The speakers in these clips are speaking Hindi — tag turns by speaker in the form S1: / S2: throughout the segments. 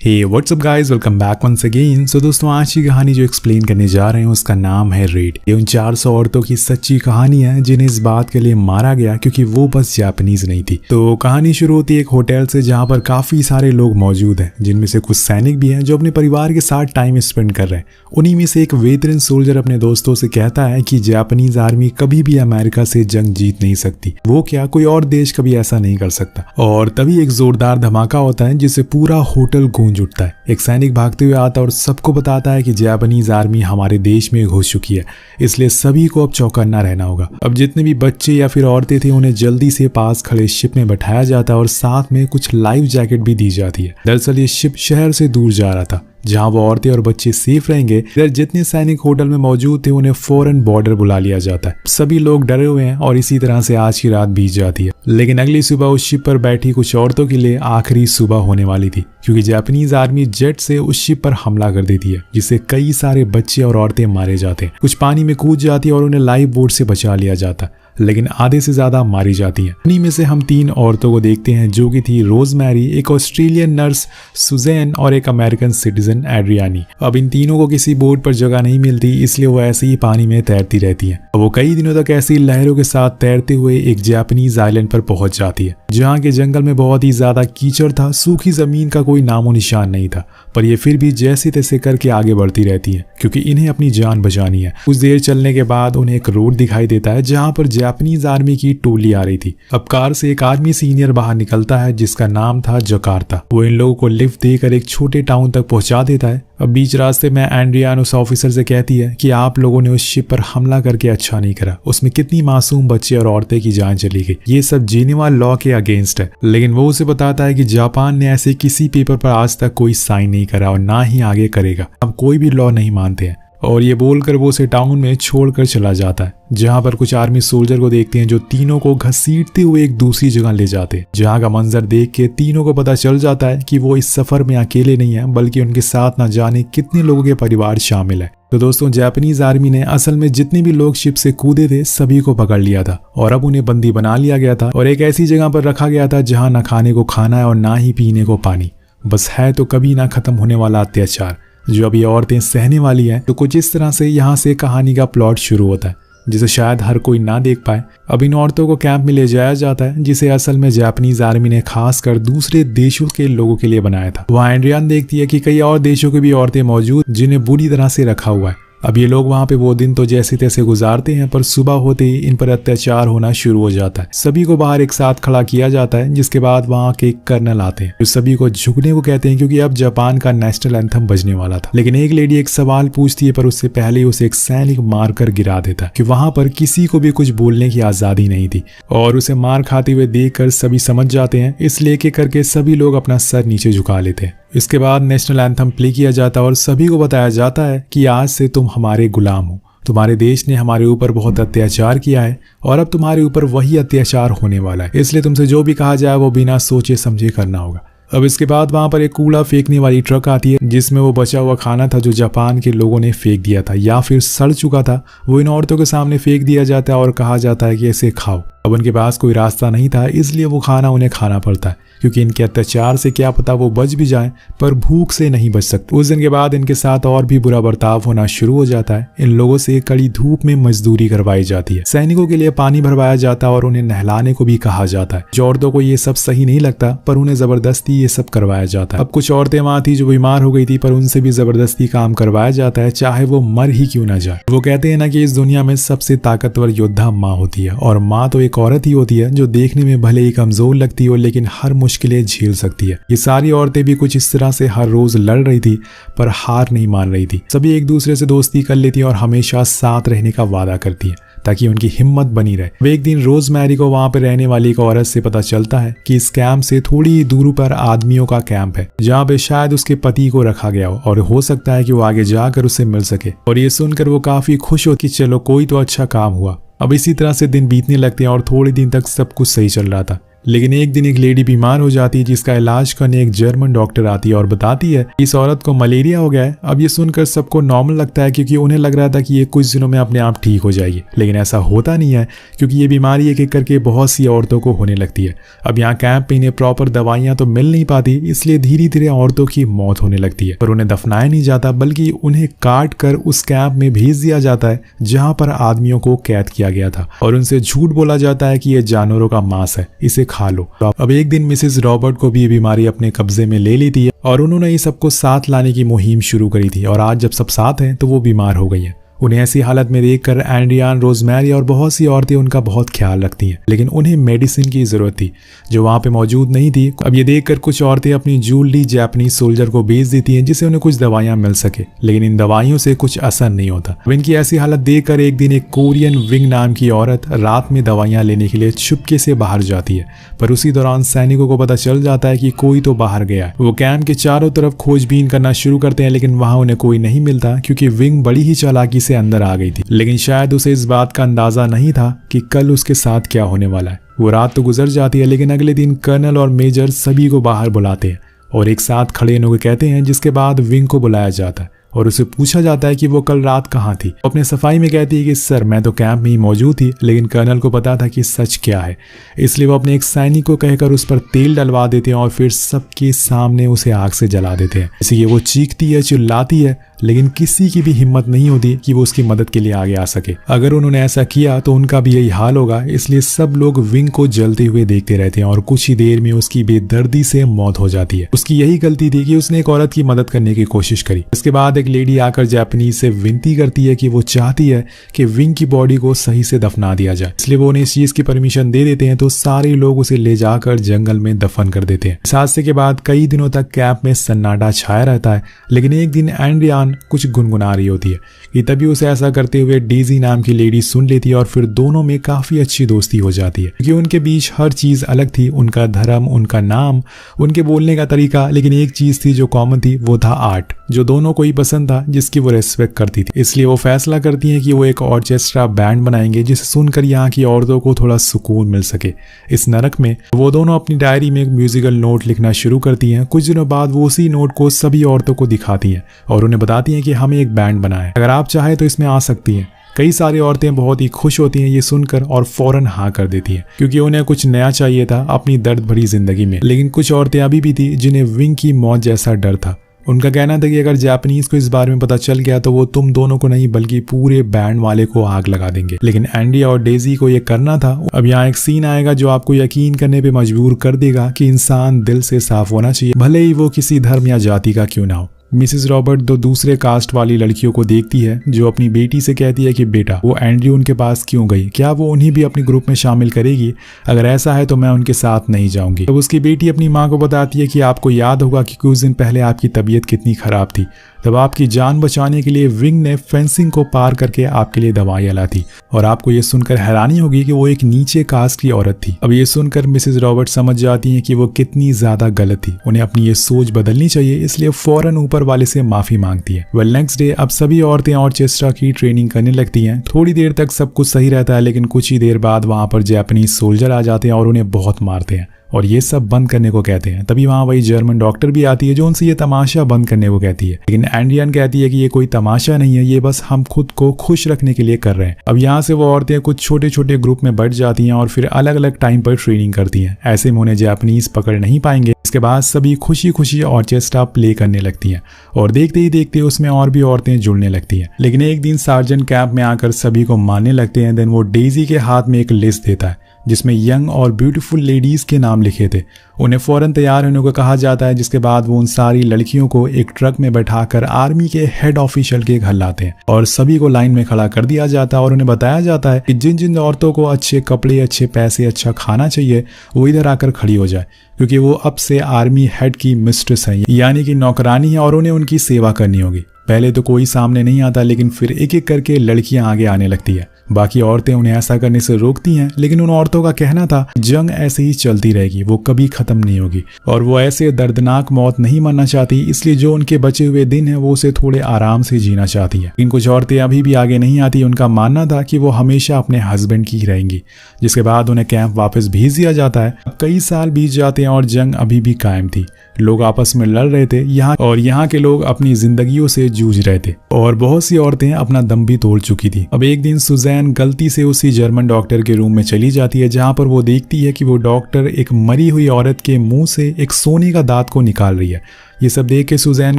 S1: हे whats up guys, welcome back once again. So दोस्तों, आज की कहानी जो एक्सप्लेन करने जा रहे हैं उसका नाम है रेड। ये उन 400 औरतों की सच्ची कहानी है जिन्हें इस बात के लिए मारा गया क्योंकि वो बस जापानीज नहीं थी। तो कहानी शुरू होती है एक होटल से जहाँ पर काफी सारे लोग मौजूद हैं, जिनमें से कुछ सैनिक भी हैं जो अपने परिवार के साथ टाइम स्पेंड कर रहे हैं। उन्हीं में से एक वेटरन सोल्जर अपने दोस्तों से कहता है कि जापानीज आर्मी कभी भी अमेरिका से जंग जीत नहीं सकती, वो क्या कोई और देश कभी ऐसा नहीं कर सकता। और तभी एक जोरदार धमाका होता है जिससे पूरा होटल गूंज उठता है। एक सैनिक भागते हुए आता है और सबको बताता है कि जापानीज आर्मी हमारे देश में घुस चुकी है, इसलिए सभी को अब चौकन्ना रहना होगा। अब जितने भी बच्चे या फिर औरतें थे उन्हें जल्दी से पास खड़े शिप में बैठाया जाता है और साथ में कुछ लाइफ जैकेट भी दी जाती है। दरअसल ये शिप शहर से दूर जा रहा था जहां वो औरतें और बच्चे सेफ रहेंगे। इधर जितने सैनिक होटल में मौजूद थे उन्हें फौरन बॉर्डर बुला लिया जाता है। सभी लोग डरे हुए हैं और इसी तरह से आज की रात बीत जाती है। लेकिन अगली सुबह उस शिप पर बैठी कुछ औरतों के लिए आखिरी सुबह होने वाली थी, क्योंकि जापानीज आर्मी जेट से उस शिप पर हमला कर देती है, जिससे कई सारे बच्चे और औरतें मारे जाते हैं। कुछ पानी में कूद जाती है और उन्हें लाइफ बोट से बचा लिया जाता है, लेकिन आधे से ज्यादा मारी जाती हैं। इन्हीं में से हम 3 औरतों को देखते हैं, जो कि थी रोजमैरी, एक ऑस्ट्रेलियन नर्स सुजैन और एक अमेरिकन सिटीजन एड्रियानी। अब इन तीनों को किसी बोट पर जगह नहीं मिलती, इसलिए वो ऐसे ही पानी में तैरती रहती हैं। वो कई दिनों तक ऐसी लहरों के साथ तैरते हुए एक जापानीज आइलैंड पर पहुंच जाती है, जहाँ के जंगल में बहुत ही ज्यादा कीचड़ था, सूखी जमीन का कोई नामो निशान नहीं था। पर ये फिर भी जैसे तैसे करके आगे बढ़ती रहती है, क्योंकि इन्हें अपनी जान बचानी है। कुछ देर चलने के बाद उन्हें एक रोड दिखाई देता है जहाँ पर जापानीज आर्मी की टोली आ रही थी। अब कार से एक आर्मी सीनियर बाहर निकलता है जिसका नाम था जकार्ता। वो इन लोगों को लिफ्ट देकर एक छोटे टाउन तक पहुंचा देता है। अब बीच रास्ते में एंड्रियान उस ऑफिसर से कहती है कि आप लोगों ने उस शिप पर हमला करके अच्छा नहीं करा, उसमें कितनी मासूम बच्चे और औरतें की जान चली गई, ये सब जेनेवा लॉ के अगेंस्ट है। लेकिन वो उसे बताता है कि जापान ने ऐसे किसी पेपर पर आज तक कोई साइन नहीं करा और ना ही आगे करेगा, हम कोई भी लॉ नहीं मानते हैं। और ये बोलकर वो उसे टाउन में छोड़कर चला जाता है, जहां पर कुछ आर्मी सोल्जर को देखते हैं जो तीनों को घसीटते हुए एक दूसरी जगह ले जाते हैं, जहां का मंजर देख के तीनों को पता चल जाता है कि वो इस सफर में अकेले नहीं है, बल्कि उनके साथ न जाने कितने लोगों के परिवार शामिल है। तो दोस्तों, जापानीज आर्मी ने असल में जितने भी लोग शिप से कूदे थे सभी को पकड़ लिया था और अब उन्हें बंदी बना लिया गया था और एक ऐसी जगह पर रखा गया था जहाँ न खाने को खाना है और ना ही पीने को पानी, बस है तो कभी ना खत्म होने वाला अत्याचार जो अभी औरतें सहने वाली हैं। तो कुछ इस तरह से यहाँ से कहानी का प्लॉट शुरू होता है, जिसे शायद हर कोई ना देख पाए। अब इन औरतों को कैंप में ले जाया जाता है, जिसे असल में जापानीज आर्मी ने खास कर दूसरे देशों के लोगों के लिए बनाया था। वहाँ एंड्रियान देखती है कि कई और देशों की भी औरतें मौजूद जिन्हें बुरी तरह से रखा हुआ है। अब ये लोग वहाँ पे वो दिन तो जैसे तैसे गुजारते हैं, पर सुबह होते ही इन पर अत्याचार होना शुरू हो जाता है। सभी को बाहर एक साथ खड़ा किया जाता है, जिसके बाद वहाँ के कर्नल आते हैं जो सभी को झुकने को कहते हैं, क्योंकि अब जापान का नेशनल एंथम बजने वाला था। लेकिन एक लेडी एक सवाल पूछती है, पर उससे पहले उसे एक सैनिक मारकर गिरा देता है कि वहाँ पर किसी को भी कुछ बोलने की आजादी नहीं थी। और उसे मार खाते हुए देखकर सभी समझ जाते हैं, इसलिए के करके सभी लोग अपना सर नीचे झुका लेते हैं। इसके बाद नेशनल एंथम प्ले किया जाता है और सभी को बताया जाता है कि आज से तुम हमारे गुलाम हो, तुम्हारे देश ने हमारे ऊपर बहुत अत्याचार किया है और अब तुम्हारे ऊपर वही अत्याचार होने वाला है, इसलिए तुमसे जो भी कहा जाए वो बिना सोचे समझे करना होगा। अब इसके बाद वहां पर एक कूड़ा फेंकने वाली ट्रक आती है, जिसमें वो बचा हुआ खाना था जो जापान के लोगों ने फेंक दिया था या फिर सड़ चुका था, वो इन औरतों के सामने फेंक दिया जाता है और कहा जाता है कि इसे खाओ। अब उनके पास कोई रास्ता नहीं था, इसलिए वो खाना उन्हें खाना पड़ता है, क्योंकि इनके अत्याचार से क्या पता वो बच भी जाएं, पर भूख से नहीं बच सकते। उस दिन के बाद इनके साथ और भी बुरा बर्ताव होना शुरू हो जाता है। इन लोगों से कड़ी धूप में मजदूरी करवाई जाती है, सैनिकों के लिए पानी भरवाया जाता है और उन्हें नहलाने को भी कहा जाता है। जो औरतों को ये सब सही नहीं लगता, पर उन्हें जबरदस्ती ये सब करवाया जाता है। अब कुछ औरतें वहां थी जो बीमार हो गई थी, पर उनसे भी जबरदस्ती काम करवाया जाता है, चाहे वो मर ही क्यों ना जाए। वो कहते हैं ना कि इस दुनिया में सबसे ताकतवर योद्धा माँ होती है, और माँ तो एक औरत ही होती है जो देखने में भले ही कमजोर लगती हो, लेकिन हर मुश्किलें झेल सकती है। ये सारी औरतें भी कुछ इस तरह से हर रोज लड़ रही थी, पर हार नहीं मान रही थी। सभी एक दूसरे से दोस्ती कर लेती और हमेशा साथ रहने का वादा करती है, ताकि उनकी हिम्मत बनी रहे। वे एक दिन रोजमैरी को वहां पर रहने वाली एक औरत से पता चलता है कि इस कैंप से थोड़ी ही दूर पर आदमियों का कैंप है, जहाँ पे शायद उसके पति को रखा गया हो और हो सकता है कि वो आगे जाकर उससे मिल सके। और ये सुनकर वो काफी खुश हो कि चलो कोई तो अच्छा काम हुआ। अब इसी तरह से दिन बीतने लगते हैं और थोड़े दिन तक सब कुछ सही चल रहा था। लेकिन एक दिन एक लेडी बीमार हो जाती है जिसका इलाज करने एक जर्मन डॉक्टर आती है और बताती है इस औरत को मलेरिया हो गया है। अब ये सुनकर सबको नॉर्मल लगता है क्योंकि उन्हें लग रहा था कि ये कुछ दिनों में अपने आप ठीक हो जाएगी, लेकिन ऐसा होता नहीं है क्योंकि ये बीमारी एक एक करके बहुत सी औरतों को होने लगती है। अब यहाँ कैंप में इन्हें प्रॉपर दवाइयाँ तो मिल नहीं पाती, इसलिए धीरे धीरे औरतों की मौत होने लगती है। पर उन्हें दफनाया नहीं जाता बल्कि उन्हें काट कर उस कैंप में भेज दिया जाता है जहाँ पर आदमियों को कैद किया गया था और उनसे झूठ बोला जाता है कि ये जानवरों का मांस है, इसे खा लो। अब एक दिन मिसेस रॉबर्ट को भी ये बीमारी अपने कब्जे में ले ली थी और उन्होंने ये सबको साथ लाने की मुहिम शुरू करी थी और आज जब सब साथ हैं तो वो बीमार हो गई है। उन्हें ऐसी हालत में देखकर एंड्रियान, रोजमेरी और बहुत सी औरतें उनका बहुत ख्याल रखती हैं, लेकिन उन्हें मेडिसिन की जरूरत थी जो वहां पे मौजूद नहीं थी। अब ये देखकर कुछ औरतें अपनी जूली जापानीज सोल्जर को भेज देती हैं जिससे उन्हें कुछ दवाइयां मिल सके, लेकिन इन दवाइयों से कुछ असर नहीं होता। इनकी ऐसी हालत देखकर एक दिन एक कोरियन विंग नाम की औरत रात में दवाइयां लेने के लिए चुपके से बाहर जाती है, पर उसी दौरान सैनिकों को पता चल जाता है कि कोई तो बाहर गया है। वो कैंप के चारों तरफ खोजबीन करना शुरू करते हैं, लेकिन वहां उन्हें कोई नहीं मिलता क्योंकि विंग बड़ी ही चालाकी से अंदर आ गई थी। लेकिन शायद उसे इस बात का अंदाजा नहीं था कि कल उसके साथ क्या होने वाला है। वो रात तो गुजर जाती है, लेकिन अगले दिन कर्नल और मेजर सभी को बाहर बुलाते हैं और एक साथ खड़े होने को कहते हैं, जिसके बाद विंग को बुलाया जाता है और उसे पूछा जाता है कि वो कल रात कहाँ थी। अपने सफाई में कहती है कि सर मैं तो कैंप में ही मौजूद थी, लेकिन कर्नल को पता था कि सच क्या है, इसलिए वो अपने एक सैनिक को कहकर उस पर तेल डलवा देते हैं और फिर सबके सामने उसे आग से जला देते हैं। इसलिए वो चीखती है, चिल्लाती है, लेकिन किसी की भी हिम्मत नहीं होती कि वो उसकी मदद के लिए आगे आ सके। अगर उन्होंने ऐसा किया तो उनका भी यही हाल होगा, इसलिए सब लोग विंग को जलते हुए देखते रहते हैं और कुछ ही देर में उसकी बेदर्दी से मौत हो जाती है। उसकी यही गलती थी कि उसने एक औरत की मदद करने की कोशिश करी। इसके बाद एक लेडी आकर जापानीज से विनती करती है कि वो चाहती है कि विंग की बॉडी को सही से दफना दिया जाए, इसलिए वो उन्हें इस चीज की परमिशन दे देते हैं। तो सारे लोग उसे ले जाकर जंगल में दफन कर देते हैं। इस हादसे के बाद कई दिनों तक कैंप में सन्नाटा छाया रहता है, लेकिन एक दिन एंड्रियान कुछ गुनगुना रही होती है कि तभी उसे ऐसा करते हुए डेजी नाम की लेडी सुन लेती है और फिर दोनों में काफी अच्छी दोस्ती हो जाती है क्योंकि उनके बीच हर चीज अलग थी, उनका धर्म, उनका नाम, उनके बोलने का तरीका, लेकिन एक चीज थी जो कॉमन थी, वो था आर्ट, जो दोनों को ही पसंद था, जिसकी वो रेस्पेक्ट करती थी। इसलिए वो फैसला करती हैं कि वो एक ऑर्केस्ट्रा बैंड बनाएंगे जिसे सुनकर यहाँ की औरतों को थोड़ा सुकून मिल सके। इस नरक में वो दोनों अपनी डायरी में एक म्यूजिकल नोट लिखना शुरू करती हैं। कुछ दिनों बाद वो उसी नोट को सभी औरतों को दिखाती हैं और उन्हें बताती हैं कि हमें एक बैंड बना है, अगर आप चाहें तो इसमें आ सकती हैं। कई सारी औरतें बहुत ही खुश होती हैं ये सुनकर और फौरन हाँ कर देती हैं क्योंकि उन्हें कुछ नया चाहिए था अपनी दर्द भरी जिंदगी में। लेकिन कुछ औरतें अभी भी थी जिन्हें विंग की मौत जैसा डर था। उनका कहना था कि अगर जापानीज को इस बारे में पता चल गया तो वो तुम दोनों को नहीं बल्कि पूरे बैंड वाले को आग लगा देंगे। लेकिन एंडी और डेजी को ये करना था। अब यहाँ एक सीन आएगा जो आपको यकीन करने पे मजबूर कर देगा कि इंसान दिल से साफ होना चाहिए, भले ही वो किसी धर्म या जाति का क्यों ना हो। मिसेस रॉबर्ट दो दूसरे कास्ट वाली लड़कियों को देखती है जो अपनी बेटी से कहती है कि बेटा वो एंड्रयू उनके पास क्यों गई, क्या वो उन्हें भी अपने ग्रुप में शामिल करेगी, अगर ऐसा है तो मैं उनके साथ नहीं जाऊंगी। तब उसकी बेटी अपनी माँ को बताती है कि आपको याद होगा कि कुछ दिन पहले आपकी तबीयत कितनी खराब थी, तब आपकी जान बचाने के लिए विंग ने फेंसिंग को पार करके आपके लिए दवाइयां ला थी और आपको ये सुनकर हैरानी होगी कि वो एक नीचे कास्ट की औरत थी। अब ये सुनकर मिसेस रॉबर्ट समझ जाती हैं कि वो कितनी ज्यादा गलत थी, उन्हें अपनी ये सोच बदलनी चाहिए, इसलिए फौरन ऊपर वाले से माफी मांगती है। वेल नेक्स्ट डे अब सभी औरतें ऑर्केस्ट्रा की ट्रेनिंग करने लगती हैं। थोड़ी देर तक सब कुछ सही रहता है, लेकिन कुछ ही देर बाद वहां पर जापानीज सोल्जर आ जाते हैं और उन्हें बहुत मारते हैं और ये सब बंद करने को कहते हैं। तभी वहाँ वही जर्मन डॉक्टर भी आती है जो उनसे ये तमाशा बंद करने को कहती है, लेकिन एंड्रियन कहती है कि ये कोई तमाशा नहीं है, ये बस हम खुद को खुश रखने के लिए कर रहे हैं। अब यहाँ से वो औरतें कुछ छोटे छोटे ग्रुप में बढ़ जाती हैं और फिर अलग अलग टाइम पर ट्रेनिंग करती हैं। ऐसे में उन्हें जापानीज पकड़ नहीं पाएंगे। इसके बाद सभी खुशी खुशी ऑर्केस्ट्रा प्ले करने लगती हैं और देखते ही देखते उसमें और भी औरतें जुड़ने लगती हैं। लेकिन एक दिन सार्जेंट कैंप में आकर सभी को मारने लगते हैं। देन वो डेजी के हाथ में एक लिस्ट देता है जिसमें यंग और ब्यूटीफुल लेडीज के नाम लिखे थे। उन्हें फौरन तैयार होने को कहा जाता है, जिसके बाद वो उन सारी लड़कियों को एक ट्रक में बैठाकर आर्मी के हेड ऑफिशियल के घर लाते हैं और सभी को लाइन में खड़ा कर दिया जाता है और उन्हें बताया जाता है कि जिन जिन औरतों को अच्छे कपड़े, अच्छे पैसे, अच्छा खाना चाहिए वो इधर आकर खड़ी हो जाए, क्योंकि वो अब से आर्मी हेड की मिस्ट्रेस है, यानी कि नौकरानी है और उन्हें उनकी सेवा करनी होगी। पहले तो कोई सामने नहीं आता, लेकिन फिर एक एक करके लड़कियां आगे आने लगती है। बाकी औरतें उन्हें ऐसा करने से रोकती हैं, लेकिन उन औरतों का कहना था जंग ऐसे ही चलती रहेगी, वो कभी खत्म नहीं होगी और वो ऐसे दर्दनाक मौत नहीं मरना चाहती, इसलिए जो उनके बचे हुए दिन है वो उसे थोड़े आराम से जीना चाहती है। लेकिन कुछ औरतें अभी भी आगे नहीं आती। उनका मानना था कि वो हमेशा अपने हस्बैंड की ही रहेंगी, जिसके बाद उन्हें कैंप वापस भेज दिया जाता है। कई साल बीत जाते हैं और जंग अभी भी कायम थी। लोग आपस में लड़ रहे थे यहाँ के लोग अपनी जिंदगियों से जूझ रहे थे और बहुत सी औरतें अपना दम भी तोड़ चुकी थी। अब एक दिन सुजैन गलती से उसी जर्मन डॉक्टर के रूम में चली जाती है, जहां पर वो देखती है कि वो डॉक्टर एक मरी हुई औरत के मुंह से एक सोने का दांत को निकाल रही है। ये सब देख के सुजैन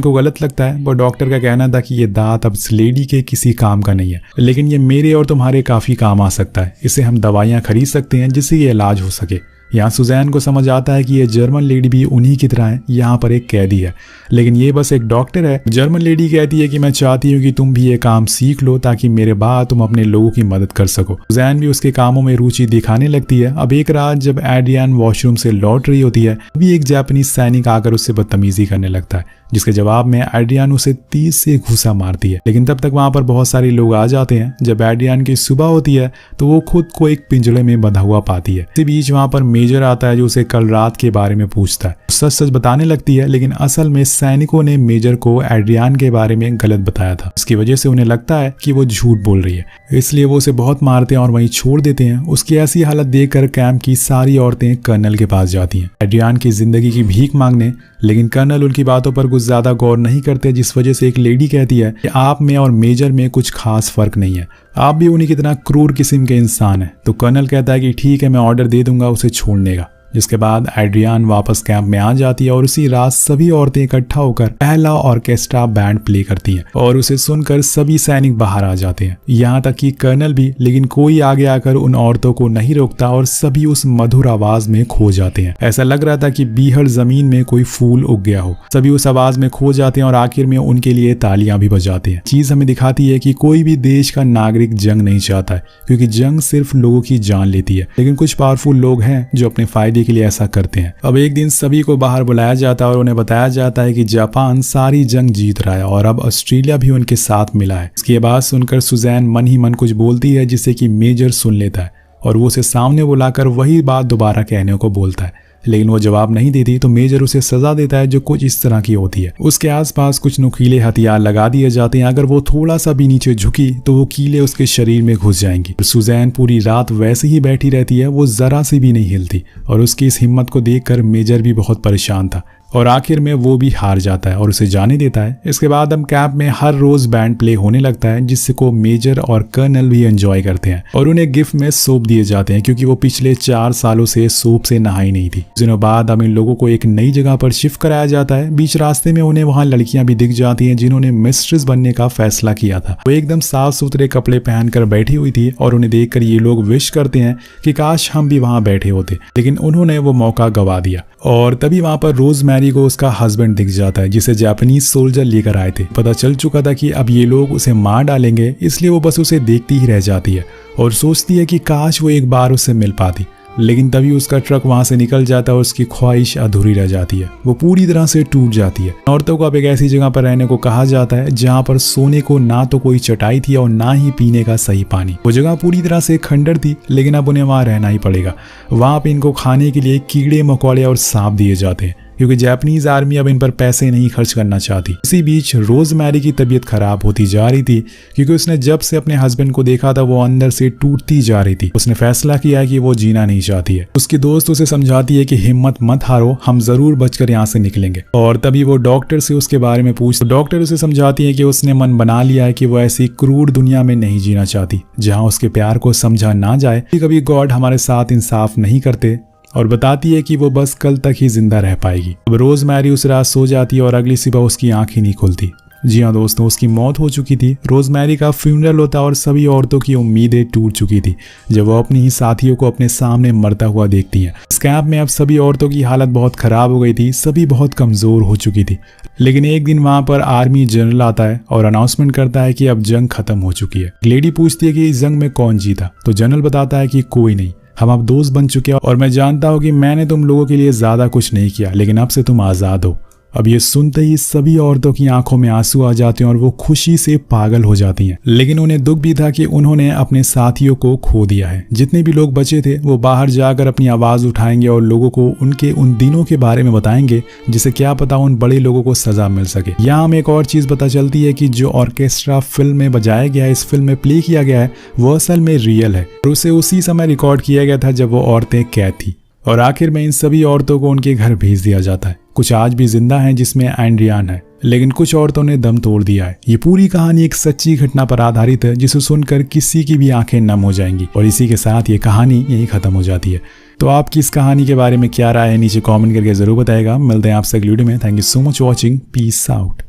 S1: को गलत लगता है, पर डॉक्टर का कहना था कि ये दांत अब इस लेडी के किसी काम का नहीं है, लेकिन ये मेरे और तुम्हारे काफी काम आ सकता है। इसे हम दवाइयां खरीद सकते हैं जिससे ये इलाज हो सके। यहाँ सुजैन को समझ आता है कि ये जर्मन लेडी भी उन्हीं की तरह है, यहाँ पर एक कैदी है, लेकिन ये बस एक डॉक्टर है। जर्मन लेडी कहती है कि मैं चाहती हूँ कि तुम भी ये काम सीख लो ताकि मेरे बाद तुम अपने लोगों की मदद कर सको। सुजैन भी उसके कामों में रुचि दिखाने लगती है। अब एक रात जब एड्रियान वॉशरूम से लौट रही होती है, तभी एक जापानीज सैनिक आकर उससे बदतमीजी करने लगता है, जिसके जवाब में एड्रियान उसे 30 से घूसा मारती है। लेकिन तब तक वहां पर बहुत सारे लोग आ जाते हैं। जब एड्रियान की सुबह होती है तो वो खुद को एक पिंजरे में बंधा हुआ पाती है। इसी बीच वहां पर मेजर आता है जो उसे कल रात के बारे में पूछता है। सच सच बताने लगती है, लेकिन असल में सैनिकों ने मेजर को एड्रियान के बारे में गलत बताया था। इसकी वजह से उन्हें लगता है कि वो झूठ बोल रही है, इसलिए वो उसे बहुत मारते हैं और वहीं छोड़ देते हैं। उसकी ऐसी हालत देखकर कैंप की सारी औरतें कर्नल के पास जाती हैं एड्रियान की जिंदगी की भीख मांगने, लेकिन कर्नल उनकी बातों पर कुछ ज्यादा गौर नहीं करते, जिस वजह से एक लेडी कहती है कि आप में और मेजर में कुछ खास फर्क नहीं है, आप भी उन्हीं की तरह क्रूर किस्म के इंसान हैं। तो कर्नल कहता है कि ठीक है, मैं ऑर्डर दे दूंगा उसे छोड़ने का। जिसके बाद एड्रियान वापस कैंप में आ जाती है और उसी रात सभी औरतें इकट्ठा होकर पहला ऑर्केस्ट्रा बैंड प्ले करती हैं और उसे सुनकर सभी सैनिक बाहर आ जाते हैं, यहाँ तक कि कर्नल भी। लेकिन कोई आगे आकर उन औरतों को नहीं रोकता और सभी उस मधुर आवाज में खो जाते हैं। ऐसा लग रहा था कि बीहड़ जमीन में कोई फूल उग गया हो। सभी उस आवाज में खो जाते हैं और आखिर में उनके लिए तालियां भी बजाते हैं। चीज हमें दिखाती है कि कोई भी देश का नागरिक जंग नहीं चाहता है, क्योंकि जंग सिर्फ लोगों की जान लेती है, लेकिन कुछ पावरफुल लोग हैं जो अपने फायदे के लिए ऐसा करते हैं। अब एक दिन सभी को बाहर बुलाया जाता है और उन्हें बताया जाता है कि जापान सारी जंग जीत रहा है और अब ऑस्ट्रेलिया भी उनके साथ मिला है। इसकी बात सुनकर सुजैन मन ही मन कुछ बोलती है, जिससे कि मेजर सुन लेता है और वो उसे सामने बुलाकर वही बात दोबारा कहने को बोलता है, लेकिन वो जवाब नहीं देती तो मेजर उसे सजा देता है जो कुछ इस तरह की होती है। उसके आसपास कुछ नुकीले हथियार लगा दिए जाते हैं, अगर वो थोड़ा सा भी नीचे झुकी तो वो कीले उसके शरीर में घुस जाएंगी। सुजैन पूरी रात वैसे ही बैठी रहती है, वो जरा सी भी नहीं हिलती और उसकी इस हिम्मत को देखकर मेजर भी बहुत परेशान था और आखिर में वो भी हार जाता है और उसे जाने देता है। इसके बाद हम कैंप में हर रोज बैंड प्ले होने लगता है, जिससे को मेजर और कर्नल भी एंजॉय करते हैं और उन्हें गिफ्ट में सोप दिए जाते हैं, क्योंकि वो पिछले 4 सालों से सोप से नहाई नहीं थी। दिनों बाद हम इन लोगों को एक नई जगह पर शिफ्ट कराया जाता है। बीच रास्ते में उन्हें वहां लड़कियां भी दिख जाती हैं जिन्होंने मिस्ट्रेस बनने का फैसला किया था। वो एकदम साफ सुथरे कपड़े पहनकर बैठी हुई थी और उन्हें देखकर ये लोग विश करते हैं कि काश हम भी वहां बैठे होते, लेकिन उन्होंने वो मौका गवा दिया। और तभी वहां पर रोजमैरी को उसका हस्बैंड दिख जाता है, जिसे जापानीज सोल्जर लेकर आए थे। पता चल चुका था कि अब ये लोग उसे मार डालेंगे, इसलिए वो बस उसे देखती ही रह जाती है और सोचती है कि काश वो एक बार उससे मिल पाती। लेकिन तभी उसका ट्रक वहां से निकल जाता है और उसकी ख्वाहिश अधूरी रह जाती है, वो पूरी तरह से टूट जाती है। औरतों को अब एक ऐसी जगह पर रहने को कहा जाता है जहां पर सोने को ना तो कोई चटाई थी और ना ही पीने का सही पानी। वो जगह पूरी तरह से खंडर थी, लेकिन अब उन्हें वहां रहना ही पड़ेगा। वहां पे इनको खाने के लिए कीड़े मकोड़े और सांप दिए जाते हैं, क्योंकि जापानीज आर्मी अब इन पर पैसे नहीं खर्च करना चाहती। इसी बीच रोजमैरी की तबीयत खराब होती जा रही थी, क्योंकि उसने जब से अपने हस्बैंड को देखा था वो अंदर से टूटती जा रही थी। उसने फैसला किया कि वो जीना नहीं चाहती है। उसकी दोस्त उसे समझाती है कि हिम्मत मत हारो, हम जरूर बचकर यहाँ से निकलेंगे। और तभी वो डॉक्टर से उसके बारे में पूछती। डॉक्टर उसे समझाती है कि उसने मन बना लिया है कि वो ऐसी क्रूर दुनिया में नहीं जीना चाहती जहाँ उसके प्यार को समझा ना जाए। कभी गॉड हमारे साथ इंसाफ नहीं करते, और बताती है कि वो बस कल तक ही जिंदा रह पाएगी। अब रोजमैरी उस रात सो जाती है और अगली सुबह उसकी आंख ही नहीं खुलती। जी हाँ दोस्तों, उसकी मौत हो चुकी थी। रोजमैरी का फ्यूनरल होता और सभी औरतों की उम्मीदें टूट चुकी थी जब वो अपनी ही साथियों को अपने सामने मरता हुआ देखती हैं। इस कैंप में अब सभी औरतों की हालत बहुत खराब हो गई थी, सभी बहुत कमजोर हो चुकी थी। लेकिन एक दिन वहां पर आर्मी जनरल आता है और अनाउंसमेंट करता है कि अब जंग खत्म हो चुकी है। लेडी पूछती है कि इस जंग में कौन जीता, तो जनरल बताता है कि कोई नहीं, हम अब दोस्त बन चुके हैं और मैं जानता हूं कि मैंने तुम लोगों के लिए ज्यादा कुछ नहीं किया, लेकिन अब से तुम आजाद हो। अब ये सुनते ही सभी औरतों की आंखों में आंसू आ जाते हैं और वो खुशी से पागल हो जाती हैं। लेकिन उन्हें दुख भी था कि उन्होंने अपने साथियों को खो दिया है। जितने भी लोग बचे थे वो बाहर जाकर अपनी आवाज उठाएंगे और लोगों को उनके उन दिनों के बारे में बताएंगे, जिसे क्या पता उन बड़े लोगों को सजा मिल सके। यहाँ हमें एक और चीज पता चलती है कि जो ऑर्केस्ट्रा फिल्म में बजाया गया है, इस फिल्म में प्ले किया गया है, वो असल में रियल है और उसे उसी समय रिकॉर्ड किया गया था जब वो औरतें कैद थी। और आखिर में इन सभी औरतों को उनके घर भेज दिया जाता है। कुछ आज भी जिंदा हैं, जिसमें एंड्रियान है, लेकिन कुछ औरतों ने दम तोड़ दिया है। ये पूरी कहानी एक सच्ची घटना पर आधारित है, जिसे सुनकर किसी की भी आंखें नम हो जाएंगी। और इसी के साथ ये कहानी यहीं खत्म हो जाती है। तो आपकी इस कहानी के बारे में क्या राय है, नीचे कमेंट करके जरूर बताएगा। मिलते हैं आपसे अगली वीडियो में। Thank you so much watching. Peace out.